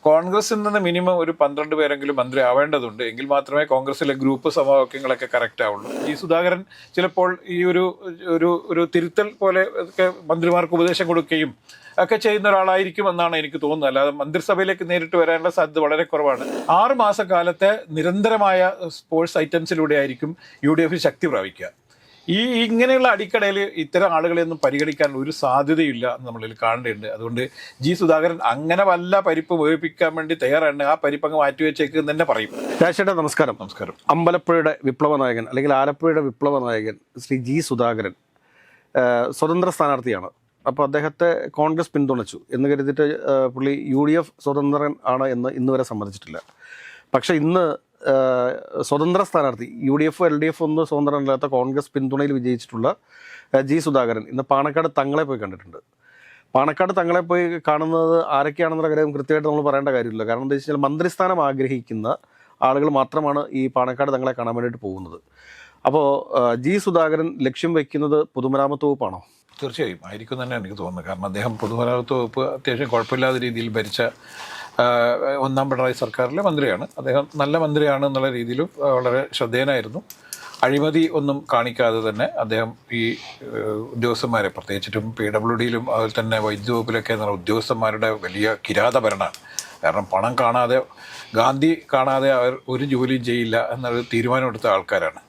കോൺഗ്രസിൽ നിന്ന് മിനിമം ഒരു 12 പേരെങ്കിലും മന്ത്രി ആവേണ്ടതുണ്ട്. എങ്കിൽ മാത്രമേ കോൺഗ്രസിലെ ഗ്രൂപ്പ് സമവാക്യങ്ങളൊക്കെ കറക്റ്റ് ആവുള്ളൂ. ജി സുധാകരൻ ചിലപ്പോൾ ഈ ഒരു ഒരു ഒരു തിരുത്തൽ പോലെ ഒക്കെ മന്ത്രിമാർക്ക് ഉപദേശം കൊടുക്കുകയും ഒക്കെ ചെയ്യുന്ന ഒരാളായിരിക്കും എന്നാണ് എനിക്ക് തോന്നുന്നത്. അല്ലാതെ മന്ത്രിസഭയിലേക്ക് നേരിട്ട് വരാനുള്ള സാധ്യത വളരെ കുറവാണ്. 6 മാസക്കാലത്തെ നിരന്തരമായ സ്പോർട്സ് ഐറ്റംസിലൂടെ ആയിരിക്കും UDF ശക്തി പ്രാപിക്കുക. ഇങ്ങനെയുള്ള അടിക്കടയിൽ ഇത്തരം ആളുകളെയൊന്നും പരിഗണിക്കാൻ ഒരു സാധ്യതയില്ല എന്ന് നമ്മളിൽ കാണേണ്ടതുണ്ട്. അതുകൊണ്ട് ജി സുധാകരൻ അങ്ങനെ വല്ല പരിപ്പ് വേവിപ്പിക്കാൻ വേണ്ടി തയ്യാറാണ്. ആ പരിപ്പ് അങ്ങ് മാറ്റിവെച്ചേക്ക് തന്നെ പറയും. രാജേട്ടാ നമസ്കാരം. നമസ്കാരം. അമ്പലപ്പുഴയുടെ വിപ്ലവ നായകൻ അല്ലെങ്കിൽ ആലപ്പുഴയുടെ വിപ്ലവ നായകൻ ശ്രീ ജി സുധാകരൻ സ്വതന്ത്ര സ്ഥാനാർത്ഥിയാണ്. അപ്പോൾ അദ്ദേഹത്തെ കോൺഗ്രസ് പിന്തുണച്ചു എന്ന് കരുതിയിട്ട് പുള്ളി UDF സ്വതന്ത്രൻ ആണ് എന്ന് ഇന്ന് വരെ സമ്മതിച്ചിട്ടില്ല. പക്ഷേ ഇന്ന് സ്വതന്ത്ര സ്ഥാനാർത്ഥി UDF LDF ഒന്നും സ്വതന്ത്രമല്ലാത്ത കോൺഗ്രസ് പിന്തുണയിൽ വിജയിച്ചിട്ടുള്ള ജി സുധാകരൻ ഇന്ന് പാണക്കാട് തങ്ങളെ പോയി കണ്ടിട്ടുണ്ട്. പാണക്കാട് തങ്ങളെ പോയി കാണുന്നത് ആരൊക്കെയാണെന്നുള്ള കാര്യം കൃത്യമായിട്ട് നമ്മൾ പറയേണ്ട കാര്യമില്ല. കാരണം എന്താ വെച്ചാൽ മന്ത്രിസ്ഥാനം ആഗ്രഹിക്കുന്ന ആളുകൾ മാത്രമാണ് ഈ പാണക്കാട് തങ്ങളെ കാണാൻ വേണ്ടിയിട്ട് പോകുന്നത്. അപ്പോൾ ജി സുധാകരൻ ലക്ഷ്യം വയ്ക്കുന്നത് പൊതുമരാമത്ത് വകുപ്പാണോ? തീർച്ചയായും ആയിരിക്കും തന്നെ എനിക്ക് തോന്നുന്നത്. കാരണം അദ്ദേഹം പൊതുമരാമത്ത് വകുപ്പ് അത്യാവശ്യം കുഴപ്പമില്ലാത്ത രീതിയിൽ ഭരിച്ച 1ാം പിണറായി സർക്കാരിലെ മന്ത്രിയാണ്. അദ്ദേഹം നല്ല മന്ത്രിയാണ് എന്നുള്ള രീതിയിലും വളരെ ശ്രദ്ധേയനായിരുന്നു. അഴിമതി ഒന്നും കാണിക്കാതെ തന്നെ അദ്ദേഹം ഈ ഉദ്യോഗസ്ഥന്മാരെ, പ്രത്യേകിച്ചിട്ടും PWDയിലും അതുപോലെ തന്നെ വൈദ്യുതി വകുപ്പിലൊക്കെ ഉദ്യോഗസ്ഥന്മാരുടെ വലിയ കിരാത ഭരണമാണ്. കാരണം പണം കാണാതെ, ഗാന്ധി കാണാതെ അവർ ഒരു ജോലിയും ചെയ്യില്ല എന്നൊരു തീരുമാനമെടുത്ത ആൾക്കാരാണ്.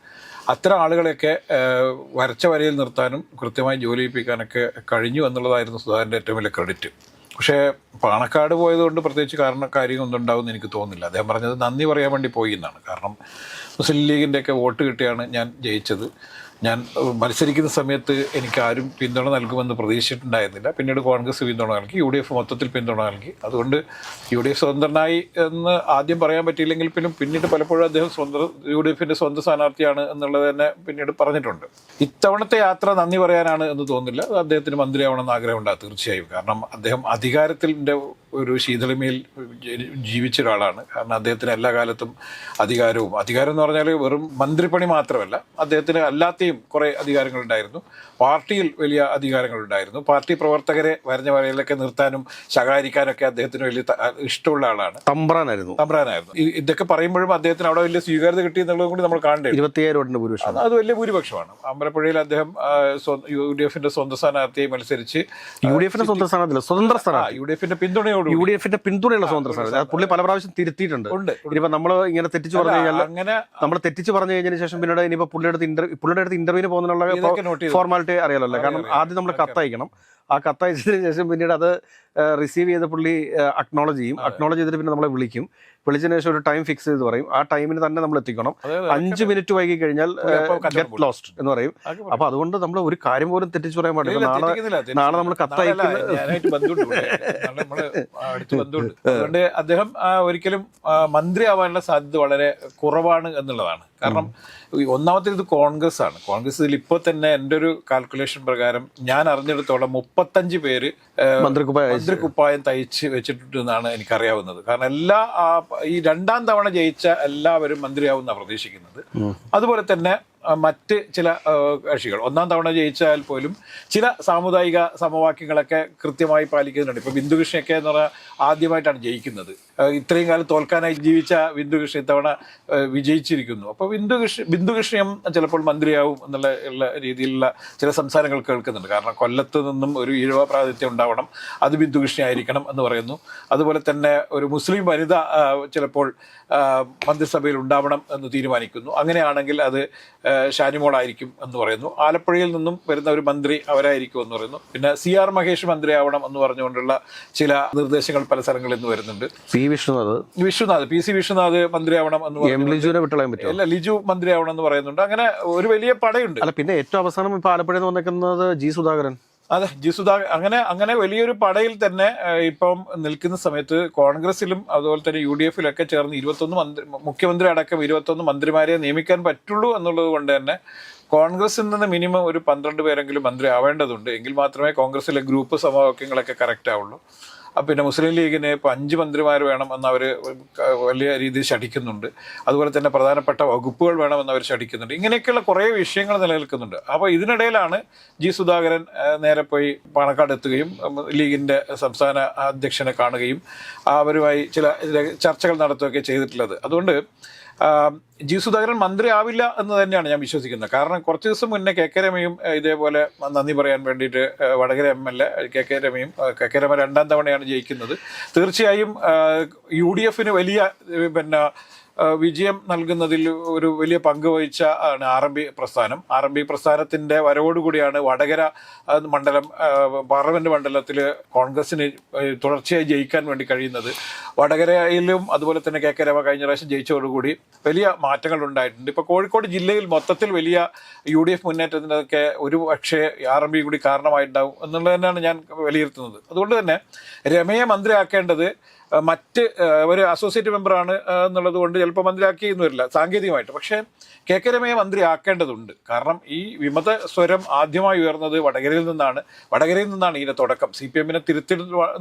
അത്തരം ആളുകളെയൊക്കെ വരച്ച വരയിൽ നിർത്താനും കൃത്യമായി ജോലി ചെയ്യിപ്പിക്കാനൊക്കെ കഴിഞ്ഞു എന്നുള്ളതായിരുന്നു സുധാകരൻ്റെ ഏറ്റവും വലിയ ക്രെഡിറ്റ്. പക്ഷേ പാണക്കാട് പോയതുകൊണ്ട് പ്രത്യേകിച്ച് കാര്യമൊന്നും ഉണ്ടാവുമെന്ന് എനിക്ക് തോന്നുന്നില്ല. അദ്ദേഹം പറഞ്ഞത് നന്ദി പറയാൻ വേണ്ടി പോയി എന്നാണ്. കാരണം മുസ്ലിം ലീഗിൻ്റെയൊക്കെ വോട്ട് കിട്ടിയാണ് ഞാൻ ജയിച്ചത്. ഞാൻ മത്സരിക്കുന്ന സമയത്ത് എനിക്ക് ആരും പിന്തുണ നൽകുമെന്ന് പ്രതീക്ഷിച്ചിട്ടുണ്ടായിരുന്നില്ല. പിന്നീട് കോൺഗ്രസ് പിന്തുണ നൽകി, UDF മൊത്തത്തിൽ പിന്തുണ നൽകി. അതുകൊണ്ട് UDF സ്വതന്ത്രനായി എന്ന് ആദ്യം പറയാൻ പറ്റിയില്ലെങ്കിൽ പിന്നീട് പലപ്പോഴും അദ്ദേഹം UDFൻ്റെ സ്വന്തം സ്ഥാനാർത്ഥിയാണ് എന്നുള്ളത് തന്നെ പിന്നീട് പറഞ്ഞിട്ടുണ്ട്. ഇത്തവണത്തെ യാത്ര നന്ദി പറയാനാണ് എന്ന് തോന്നുന്നില്ല. അദ്ദേഹത്തിന് മന്ത്രിയാവണമെന്ന് ആഗ്രഹമുണ്ടാകും തീർച്ചയായും. കാരണം അദ്ദേഹം അധികാരത്തിൻ്റെ ഒരു ശീതളിമയിൽ ജീവിച്ച ഒരാളാണ്. കാരണം അദ്ദേഹത്തിന് എല്ലാ കാലത്തും അധികാരം എന്ന് പറഞ്ഞാൽ വെറും മന്ത്രിപ്പണി മാത്രമല്ല, അദ്ദേഹത്തിന് അല്ലാത്തെയും കുറേ അധികാരങ്ങളുണ്ടായിരുന്നു. പാർട്ടിയിൽ വലിയ അധികാരങ്ങളുണ്ടായിരുന്നു. പാർട്ടി പ്രവർത്തകരെ വരഞ്ഞ വരയിലൊക്കെ നിർത്താനും ശകാരിക്കാനൊക്കെ അദ്ദേഹത്തിന് വലിയ ഇഷ്ടമുള്ള ആളാണ്. തമ്പ്രാനായിരുന്നു. ഇതൊക്കെ പറയുമ്പോഴും അദ്ദേഹത്തിന് അവിടെ വലിയ സ്വീകാര്യത കിട്ടി എന്നുള്ളത് കൂടി നമ്മൾ കാണേണ്ടത്. 27 വോട്ടിന്റെ ഭൂരിപക്ഷം, അത് വലിയ ഭൂരിപക്ഷമാണ്. അമ്പലപ്പുഴയിൽ അദ്ദേഹം UDFന്റെ സ്വന്തം സ്ഥാനാർത്ഥിയെ മത്സരിച്ച് UDFന്റെ സ്വന്തം സ്ഥാനാർത്ഥിയല്ല, സ്വതന്ത്ര സ്ഥാനാർത്ഥി, UDFന്റെ പിന്തുണയോട് UDFന്റെ പിന്തുണയുള്ള സ്വതന്ത്ര സ്ഥാനാർത്ഥി. പുള്ളി പല പ്രാവശ്യം തിരുത്തിയിട്ടുണ്ട്. ഇനിയിപ്പോൾ നമ്മൾ ഇങ്ങനെ തെറ്റിച്ച് പറഞ്ഞു കഴിഞ്ഞാൽ, അങ്ങനെ നമ്മൾ തെറ്റിച്ച് പറഞ്ഞു കഴിഞ്ഞതിന് ശേഷം പിന്നീട് ഇനിയിപ്പോൾ പുള്ളിയുടെ അടുത്ത് ഇന്റർവ്യൂവിന് പോകുന്നതിനുള്ള ഫോർമാലിറ്റി അറിയാലോ. കാരണം ആദ്യം നമ്മൾ കത്തയക്കണം. ആ കത്തയച്ചതിന് ശേഷം പിന്നീട് അത് റിസീവ് ചെയ്ത പുള്ളി അക്നോളജ് ചെയ്തിട്ട് പിന്നെ നമ്മളെ വിളിച്ചതിന് ശേഷം ഒരു ടൈം ഫിക്സ് ചെയ്ത് പറയും. ആ ടൈമിന് തന്നെ നമ്മൾ എത്തിക്കണം. 5 മിനിറ്റ് വൈകി കഴിഞ്ഞാൽ ഗെറ്റ് ലോസ്റ്റ് എന്ന് പറയും. അപ്പൊ അതുകൊണ്ട് നമ്മൾ ഒരു കാര്യം പോലും തെറ്റിച്ച് പറയാൻ പാടില്ല. നാളെ നമ്മൾ അതുകൊണ്ട് അദ്ദേഹം ഒരിക്കലും മന്ത്രിയാവാനുള്ള സാധ്യത വളരെ കുറവാണ് എന്നുള്ളതാണ്. കാരണം ഒന്നാമത്തെ ഇത് കോൺഗ്രസ് ആണ്. കോൺഗ്രസിൽ ഇപ്പോൾ തന്നെ എൻ്റെ ഒരു കാൽക്കുലേഷൻ പ്രകാരം ഞാൻ അറിഞ്ഞെടുത്തോളം 35 പേര് മന്ത്രിക്കുപ്പായം തയ്ച്ച് വെച്ചിട്ടുണ്ടെന്നാണ് എനിക്കറിയാവുന്നത്. കാരണം ഈ 2ാം തവണ ജയിച്ച എല്ലാവരും മന്ത്രിയാവുമെന്നാണ് പ്രതീക്ഷിക്കുന്നത്. അതുപോലെ തന്നെ മറ്റ് ചില കക്ഷികൾ 1ാം തവണ ജയിച്ചാൽ പോലും ചില സാമുദായിക സമവാക്യങ്ങളൊക്കെ കൃത്യമായി പാലിക്കുന്നുണ്ട്. ഇപ്പോൾ ബിന്ദുകൃഷ്ണയൊക്കെ എന്ന് പറഞ്ഞാൽ ആദ്യമായിട്ടാണ് ജയിക്കുന്നത്. ഇത്രയും കാലം തോൽക്കാനായി ജീവിച്ച ബിന്ദുകൃഷ്ണ ഇത്തവണ വിജയിച്ചിരിക്കുന്നു. അപ്പോൾ ബിന്ദുകൃഷ്ണയും ചിലപ്പോൾ മന്ത്രിയാവും എന്നുള്ള രീതിയിലുള്ള ചില സംസാരങ്ങൾ കേൾക്കുന്നുണ്ട്. കാരണം കൊല്ലത്ത് നിന്നും ഒരു ഈഴവ പ്രാതിനിധ്യം ഉണ്ടാവണം, അത് ബിന്ദുകൃഷ്ണ ആയിരിക്കണം എന്ന് പറയുന്നു. അതുപോലെ തന്നെ ഒരു മുസ്ലിം വനിത ചിലപ്പോൾ മന്ത്രിസഭയിൽ ഉണ്ടാവണം എന്ന് തീരുമാനിക്കുന്നു. അങ്ങനെയാണെങ്കിൽ അത് ഷാനിമോളായിരിക്കും എന്ന് പറയുന്നു. ആലപ്പുഴയിൽ നിന്നും വരുന്ന ഒരു മന്ത്രി അവരായിരിക്കും എന്ന് പറയുന്നു. പിന്നെ CR മഹേഷ് മന്ത്രിയാവണം എന്ന് പറഞ്ഞുകൊണ്ടുള്ള ചില നിർദ്ദേശങ്ങൾ പല സ്ഥലങ്ങളിൽ നിന്ന് വരുന്നുണ്ട്. PC വിശ്വനാഥ് മന്ത്രിയാവണം എന്ന് പറയുന്നു. ലിജു മന്ത്രിയാവണം എന്ന് പറയുന്നുണ്ട്. അങ്ങനെ ഒരു വലിയ പടയുണ്ട്. അല്ല, പിന്നെ ഏറ്റവും അവസാനം ഇപ്പൊ ആലപ്പുഴയിൽ വന്നേക്കുന്നത് ജി സുധാകരൻ. അതെ, ജി സുധാകരൻ. അങ്ങനെ വലിയൊരു പടയിൽ തന്നെ ഇപ്പം നിൽക്കുന്ന സമയത്ത് കോൺഗ്രസിലും അതുപോലെ തന്നെ UDFലൊക്കെ ചേർന്ന് 21 മുഖ്യമന്ത്രി അടക്കം 21 മന്ത്രിമാരെ നിയമിക്കാൻ പറ്റുള്ളൂ എന്നുള്ളത് കൊണ്ട് തന്നെ കോൺഗ്രസിൽ നിന്ന് മിനിമം ഒരു 12 പേരെങ്കിലും മന്ത്രി ആവേണ്ടതുണ്ട്. എങ്കിൽ മാത്രമേ കോൺഗ്രസിലെ ഗ്രൂപ്പ് സമവാക്യങ്ങളൊക്കെ കറക്റ്റ് ആവുള്ളൂ. പിന്നെ മുസ്ലിം ലീഗിന് ഇപ്പോൾ 5 മന്ത്രിമാർ വേണമെന്ന് അവർ വലിയ രീതിയിൽ ശഠിക്കുന്നുണ്ട്. അതുപോലെ തന്നെ പ്രധാനപ്പെട്ട വകുപ്പുകൾ വേണമെന്ന് അവർ ശഠിക്കുന്നുണ്ട്. ഇങ്ങനെയൊക്കെയുള്ള കുറേ വിഷയങ്ങൾ നിലനിൽക്കുന്നുണ്ട്. അപ്പോൾ ഇതിനിടയിലാണ് ജി സുധാകരൻ നേരെ പോയി പാണക്കാട് എത്തുകയും ലീഗിൻ്റെ സംസ്ഥാന അധ്യക്ഷനെ കാണുകയും അവരുമായി ചില ചർച്ചകൾ നടത്തുകയൊക്കെ ചെയ്തിട്ടുള്ളത്. അതുകൊണ്ട് ജി സുധാകരൻ മന്ത്രി ആവില്ല എന്ന് തന്നെയാണ് ഞാൻ വിശ്വസിക്കുന്നത്. കാരണം കുറച്ച് ദിവസം മുന്നേ കെ രമയും ഇതേപോലെ നന്ദി പറയാൻ വേണ്ടിയിട്ട് വടകര MLA കെ രമയും രമ 2ാം തവണയാണ് ജയിക്കുന്നത്. തീർച്ചയായും UDF-ന് വലിയ പിന്നെ വിജയം നൽകുന്നതിൽ ഒരു വലിയ പങ്ക് വഹിച്ച ആണ് RMP പ്രസ്ഥാനം. RMP പ്രസ്ഥാനത്തിൻ്റെ വരവോടുകൂടിയാണ് വടകര മണ്ഡലം പാർലമെൻറ്റ് മണ്ഡലത്തിൽ കോൺഗ്രസിന് തുടർച്ചയായി ജയിക്കാൻ വേണ്ടി കഴിയുന്നത്. വടകരയിലും അതുപോലെ തന്നെ കെ രമ കഴിഞ്ഞ പ്രാവശ്യം ജയിച്ചതോടുകൂടി വലിയ മാറ്റങ്ങൾ ഉണ്ടായിട്ടുണ്ട്. ഇപ്പോൾ കോഴിക്കോട് ജില്ലയിൽ മൊത്തത്തിൽ വലിയ UDF മുന്നേറ്റത്തിനൊക്കെ ഒരു പക്ഷേ RMP കൂടി കാരണമായിട്ടുണ്ടാവും എന്നുള്ളത് തന്നെയാണ് ഞാൻ വിലയിരുത്തുന്നത്. അതുകൊണ്ട് തന്നെ രമയെ മന്ത്രിയാക്കേണ്ടത് മറ്റ് ഒരു അസോസിയേറ്റ് മെമ്പറാണ് എന്നുള്ളത് കൊണ്ട് ചിലപ്പോൾ മന്ത്രിയാക്കിയെന്ന് വരില്ല സാങ്കേതികമായിട്ട്. പക്ഷേ കെ രമയെ മന്ത്രിയാക്കേണ്ടതുണ്ട്. കാരണം ഈ വിമത സ്വരം ആദ്യമായി ഉയർന്നത് വടകരയിൽ നിന്നാണ്. വടകരയിൽ നിന്നാണ് ഇതിൻ്റെ തുടക്കം. CPM-നെ തിരുത്തി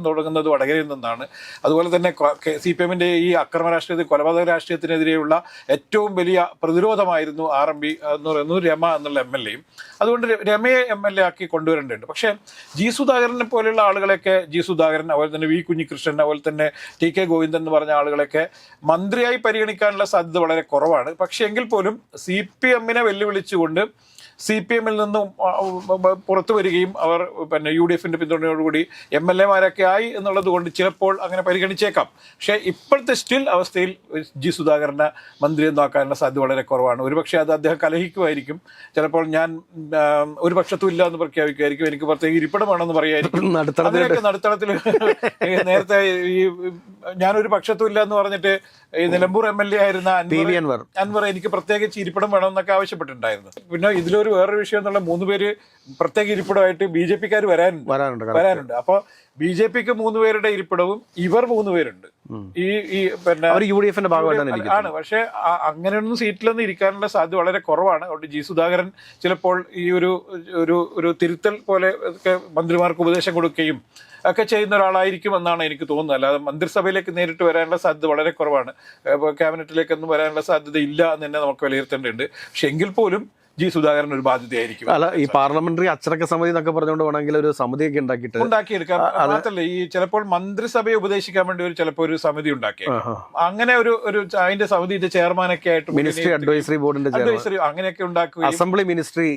തുടങ്ങുന്നത് വടകരയിൽ നിന്നാണ്. അതുപോലെ തന്നെ CPM-ന്റെ ഈ അക്രമ രാഷ്ട്രീയത്തിൽ കൊലപാതക രാഷ്ട്രീയത്തിനെതിരെയുള്ള ഏറ്റവും വലിയ പ്രതിരോധമായിരുന്നു RMP എന്ന് പറയുന്നത് രമ എന്നുള്ള MLA-യും. അതുകൊണ്ട് രമയെ MLA ആക്കി കൊണ്ടുവരേണ്ടതുണ്ട്. പക്ഷേ ജി സുധാകരനെ പോലെയുള്ള ആളുകളൊക്കെ ജി സുധാകരൻ, അതുപോലെ തന്നെ വി കുഞ്ഞികൃഷ്ണൻ, അതുപോലെ തന്നെ TK ഗോവിന്ദൻ എന്ന് പറഞ്ഞ ആളുകളൊക്കെ മന്ത്രിയായി പരിഗണിക്കാനുള്ള സാധ്യത വളരെ കുറവാണ്. പക്ഷേ എങ്കിൽ പോലും CPM-നെ വെല്ലുവിളിച്ചുകൊണ്ട് CPM-ൽ നിന്നും പുറത്തു വരികയും അവർ പിന്നെ UDF-ന്റെ പിന്തുണയോടുകൂടി MLA-മാരൊക്കെ ആയി എന്നുള്ളത് കൊണ്ട് ചിലപ്പോൾ അങ്ങനെ പരിഗണിച്ചേക്കാം. പക്ഷേ ഇപ്പോഴത്തെ സ്റ്റിൽ അവസ്ഥയിൽ ജി സുധാകരനെ മന്ത്രിയെന്നാക്കാനുള്ള സാധ്യത വളരെ കുറവാണ്. ഒരുപക്ഷെ അത് അദ്ദേഹം കലഹിക്കുമായിരിക്കും. ചിലപ്പോൾ ഞാൻ ഒരു പക്ഷത്തും ഇല്ല എന്ന് പ്രഖ്യാപിക്കുമായിരിക്കും. എനിക്ക് പ്രത്യേക ഇരിപ്പിടം വേണമെന്ന് പറയായിരിക്കും. അതിനൊക്കെ നടുത്തളത്തിൽ നേരത്തെ ഈ ഞാനൊരു പക്ഷത്തും ഇല്ല എന്ന് പറഞ്ഞിട്ട് ഈ നിലമ്പൂർ MLA ആയിരുന്ന അൻവർ എനിക്ക് പ്രത്യേകിച്ച് ഇരിപ്പിടം വേണമെന്നൊക്കെ ആവശ്യപ്പെട്ടിട്ടുണ്ടായിരുന്നു. പിന്നെ ഇതിലൊരു വേറൊരു വിഷയം എന്നുള്ള 3 പേര് പ്രത്യേക ഇരിപ്പിടമായിട്ട് BJP-ക്കാർ വരാനുണ്ട്. അപ്പോൾ BJP-ക്ക് 3 പേരുടെ ഇരിപ്പിടവും ഇവർ 3 പേരുണ്ട്. ഈ പിന്നെ UDF-ന്റെ ഭാഗമായിട്ടാണ്. പക്ഷെ അങ്ങനെയൊന്നും സീറ്റിലൊന്നും ഇരിക്കാനുള്ള സാധ്യത വളരെ കുറവാണ്. അതുകൊണ്ട് ജി സുധാകരൻ ചിലപ്പോൾ ഈ ഒരു തിരുത്തൽ പോലെ ഒക്കെ മന്ത്രിമാർക്ക് ഉപദേശം കൊടുക്കുകയും ഒക്കെ ചെയ്യുന്ന ഒരാളായിരിക്കും എന്നാണ് എനിക്ക് തോന്നുന്നത്. അല്ലാതെ മന്ത്രിസഭയിലേക്ക് നേരിട്ട് വരാനുള്ള സാധ്യത വളരെ കുറവാണ്. ക്യാബിനറ്റിലേക്കൊന്നും വരാനുള്ള സാധ്യത ഇല്ല എന്ന് തന്നെ നമുക്ക് വിലയിരുത്തേണ്ടതുണ്ട്. പക്ഷെ എങ്കിൽ പോലും ജി സുധാകരൻ ഒരു ബാധ്യതയായിരിക്കും. അല്ല, ഈ പാർലമെന്ററി അച്ചടക്ക സമിതി എന്നൊക്കെ പറഞ്ഞുകൊണ്ട് വേണമെങ്കിൽ ഒരു സമിതിയൊക്കെ ഉണ്ടാക്കിയെടുക്കാം. മാത്രമല്ല ഈ ചിലപ്പോൾ മന്ത്രിസഭയെ ഉപദേശിക്കാൻ വേണ്ടി ചിലപ്പോൾ ഒരു സമിതി ഉണ്ടാക്കിയേക്കാം. അങ്ങനെ ഒരു അതിന്റെ സമിതിയുടെ ചെയർമാനൊക്കെ ആയിട്ട് മിനിസ്ട്രി അഡ്വൈസറി ബോർഡിന്റെ അങ്ങനെയൊക്കെ ഉണ്ടാക്കുക. അസംബ്ലി മിനിസ്ട്രി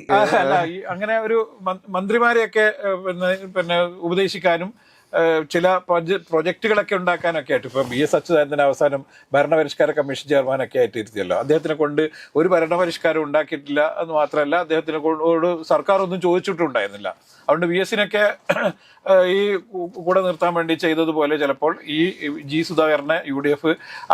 അങ്ങനെ ഒരു മന്ത്രിമാരെയൊക്കെ പിന്നെ ഉപദേശിക്കാനും ചില പ്രൊജക്ടുകളൊക്കെ ഉണ്ടാക്കാനൊക്കെ ആയിട്ട് ഇപ്പോൾ BS അച്യുതാനന്ദൻ അവസാനം ഭരണപരിഷ്കാര കമ്മീഷൻ ചെയർമാനൊക്കെ ആയിട്ട് ഇരുത്തിയല്ലോ. അദ്ദേഹത്തിനെ കൊണ്ട് ഒരു ഭരണപരിഷ്കാരം ഉണ്ടാക്കിയിട്ടില്ല എന്ന് മാത്രമല്ല, അദ്ദേഹത്തിനെ കൊണ്ട് സർക്കാർ ഒന്നും ചോദിച്ചിട്ടുണ്ടായിരുന്നില്ല. അതുകൊണ്ട് VS-നൊക്കെ ഈ കൂടെ നിർത്താൻ വേണ്ടി ചെയ്തതുപോലെ ചിലപ്പോൾ ഈ ജി സുധാകരനെ UDF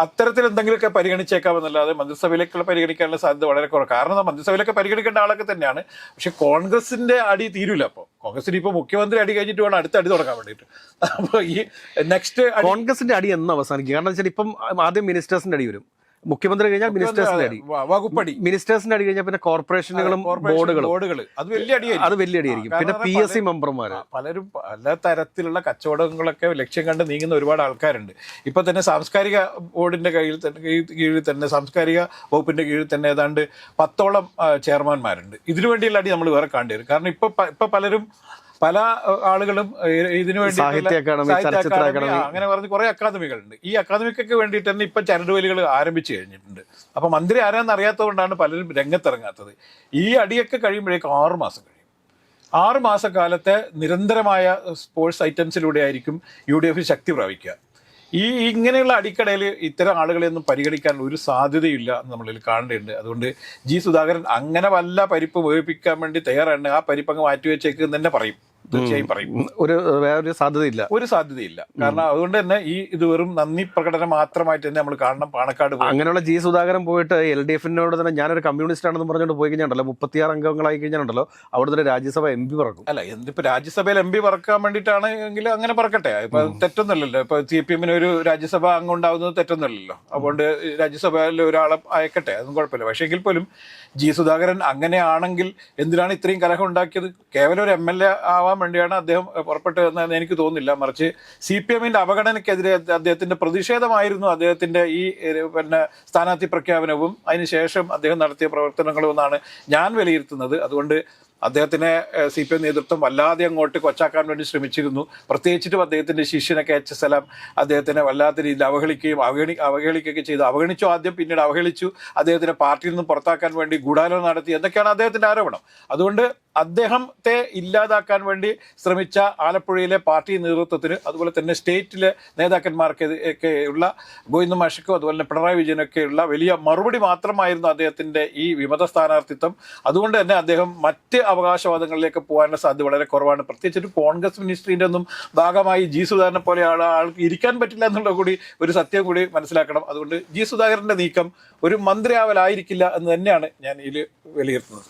അത്തരത്തിൽ എന്തെങ്കിലുമൊക്കെ പരിഗണിച്ചേക്കാമെന്നല്ലാതെ മന്ത്രിസഭയിലേക്കുള്ള പരിഗണിക്കാനുള്ള സാധ്യത വളരെ കുറവ്. കാരണം മന്ത്രിസഭയിലൊക്കെ പരിഗണിക്കേണ്ട ആളൊക്കെ തന്നെയാണ്. പക്ഷെ കോൺഗ്രസിന്റെ അടി തീരൂല. അപ്പോൾ കോൺഗ്രസിന് ഇപ്പോൾ മുഖ്യമന്ത്രി അടി കഴിഞ്ഞിട്ട് വേണം അടുത്ത അടി തുടങ്ങാൻ വേണ്ടിയിട്ട്. അപ്പോൾ ഈ നെക്സ്റ്റ് കോൺഗ്രസിന്റെ അടി എന്ന് അവസാനിക്കും? കാരണം വെച്ചാൽ ഇപ്പം ആദ്യം മിനിസ്റ്റേഴ്സിന്റെ അടി വരും, മുഖ്യമന്ത്രി കഴിഞ്ഞാൽ മിനിസ്റ്റേഴ്സിന്റെ അടി, വകുപ്പടി മിനിസ്റ്റേഴ്സിന്റെ അടി കഴിഞ്ഞാൽ പിന്നെ കോർപ്പറേഷനുകളും ബോർഡുകൾ അത് വലിയ അടിയായിരിക്കും. പിന്നെ PSC മെമ്പർമാര് പലരും പല തരത്തിലുള്ള കച്ചവടങ്ങളൊക്കെ ലക്ഷ്യം കണ്ട് നീങ്ങുന്ന ഒരുപാട് ആൾക്കാരുണ്ട്. ഇപ്പൊ തന്നെ സാംസ്കാരിക ബോർഡിന്റെ കീഴിൽ തന്നെ സാംസ്കാരിക വകുപ്പിന്റെ കീഴിൽ തന്നെ ഏതാണ്ട് 10ഓളം ചെയർമാൻമാരുണ്ട്. ഇതിനു വേണ്ടിയുള്ള അടി നമ്മൾ വേറെ കാണേണ്ടി വരും. കാരണം ഇപ്പൊ പല ആളുകളും ഇതിനു വേണ്ടി അങ്ങനെ പറഞ്ഞ് കുറെ അക്കാദമികളുണ്ട്. ഈ അക്കാദമിക്കൊക്കെ വേണ്ടിയിട്ട് തന്നെ ഇപ്പൊ ചരടുവലികൾ ആരംഭിച്ചു കഴിഞ്ഞിട്ടുണ്ട്. അപ്പൊ മന്ത്രി ആരാന്ന് അറിയാത്തതുകൊണ്ടാണ് പലരും രംഗത്തിറങ്ങാത്തത്. ഈ അടിയൊക്കെ കഴിയുമ്പോഴേക്കും 6 മാസം കഴിയും. 6 മാസക്കാലത്തെ നിരന്തരമായ സ്പോർട്സ് ഐറ്റംസിലൂടെ ആയിരിക്കും UDF ശക്തി പ്രാപിക്കുക. ഇങ്ങനെയുള്ള അടിക്കടയിൽ ഇത്തരം ആളുകളെയൊന്നും പരിഗണിക്കാൻ ഒരു സാധ്യതയില്ല എന്ന് നമ്മളിൽ കാണേണ്ടതുണ്ട്. അതുകൊണ്ട് ജി സുധാകരൻ അങ്ങനെ വല്ല പരിപ്പ് ഉപയോഗിപ്പിക്കാൻ വേണ്ടി തയ്യാറാണ്. ആ പരിപ്പ് അങ്ങ് മാറ്റിവെച്ചേക്കെന്ന് തന്നെ പറയും, തീർച്ചയായും പറയും. വേറൊരു സാധ്യതയില്ല. കാരണം അതുകൊണ്ട് തന്നെ ഇത് വെറും നന്ദി പ്രകടനം മാത്രമായിട്ട് തന്നെ നമ്മൾ കാണണം. പാണക്കാട് അങ്ങനെയുള്ള ജി സുധാകരൻ പോയിട്ട് LDF-നോട് തന്നെ ഞാനൊരു കമ്മ്യൂണിസ്റ്റ് ആണെന്ന് പറഞ്ഞുകൊണ്ട് പോയി കഴിഞ്ഞാൽ 36 അംഗങ്ങളായി കഴിഞ്ഞാൽ അവിടെ തന്നെ രാജ്യസഭ MP പറക്കും. അല്ല, എന്തിപ്പോ രാജ്യസഭയിൽ MP പറക്കാൻ വേണ്ടിയിട്ടാണ് എങ്കിൽ അങ്ങനെ പറക്കട്ടെ. ഇപ്പൊ തെറ്റൊന്നുമില്ലല്ലോ. ഇപ്പൊ CPM-ന് ഒരു രാജ്യസഭ അംഗം ഉണ്ടാവുന്നത് തെറ്റൊന്നുമില്ലല്ലോ. അതുകൊണ്ട് രാജ്യസഭയിൽ ഒരാളെ അയക്കട്ടെ, അതൊന്നും കുഴപ്പമില്ല. പക്ഷേ എങ്കിൽ പോലും ജി സുധാകരൻ അങ്ങനെയാണെങ്കിൽ എന്തിനാണ് ഇത്രയും കലഹം ഉണ്ടാക്കിയത്? കേവലം ഒരു MLA ആവാൻ മന്ത്രിയാവാൻ വേണ്ടിയാണ് അദ്ദേഹം പുറപ്പെട്ടതെന്ന് എനിക്ക് തോന്നുന്നില്ല. മറിച്ച് CPM-ന്റെ അവഗണനയ്ക്കെതിരെ അദ്ദേഹത്തിന്റെ പ്രതിഷേധമായിരുന്നു അദ്ദേഹത്തിന്റെ ഈ സ്ഥാനാർത്ഥി പ്രഖ്യാപനവും അതിനുശേഷം അദ്ദേഹം നടത്തിയ പ്രവർത്തനങ്ങളും എന്നാണ് ഞാൻ വിലയിരുത്തുന്നത്. അതുകൊണ്ട് അദ്ദേഹത്തിനെ CPM നേതൃത്വം വല്ലാതെ അങ്ങോട്ട് കൊച്ചാക്കാൻ വേണ്ടി ശ്രമിച്ചിരുന്നു. പ്രത്യേകിച്ചിട്ടും അദ്ദേഹത്തിന്റെ ശിഷ്യനെ KH സലാം അദ്ദേഹത്തിനെ വല്ലാത്ത രീതിയിൽ അവഹേളിക്കുകയൊക്കെ ചെയ്തു. അവഗണിച്ചു ആദ്യം, പിന്നീട് അവഹേളിച്ചു. അദ്ദേഹത്തിനെ പാർട്ടിയിൽ നിന്ന് പുറത്താക്കാൻ വേണ്ടി ഗൂഢാലോചന നടത്തി എന്നൊക്കെയാണ് അദ്ദേഹത്തിന്റെ ആരോപണം. അതുകൊണ്ട് അദ്ദേഹത്തെ ഇല്ലാതാക്കാൻ വേണ്ടി ശ്രമിച്ച ആലപ്പുഴയിലെ പാർട്ടി നേതൃത്വത്തിന്, അതുപോലെ തന്നെ സ്റ്റേറ്റിലെ നേതാക്കന്മാർക്കൊക്കെയുള്ള ഗോവിന്ദ മാഷിക്കും അതുപോലെ തന്നെ പിണറായി വിജയനൊക്കെയുള്ള വലിയ മറുപടി മാത്രമായിരുന്നു അദ്ദേഹത്തിന്റെ ഈ വിമത സ്ഥാനാർത്ഥിത്വം. അതുകൊണ്ട് തന്നെ അദ്ദേഹം മറ്റ് അവകാശവാദങ്ങളിലേക്ക് പോകാനുള്ള സാധ്യത വളരെ കുറവാണ്. പ്രത്യേകിച്ച് കോൺഗ്രസ് മിനിസ്ട്രീൻ്റെ ഒന്നും ഭാഗമായി G. സുധാകരനെ പോലെ ആൾക്ക് ഇരിക്കാൻ പറ്റില്ല എന്നുള്ള കൂടി ഒരു സത്യം കൂടി മനസ്സിലാക്കണം. അതുകൊണ്ട് G. സുധാകരന്റെ നീക്കം ഒരു മന്ത്രിയാവലായിരിക്കില്ല എന്ന് തന്നെയാണ് ഞാൻ ഇതിൽ വിലയിരുത്തുന്നത്.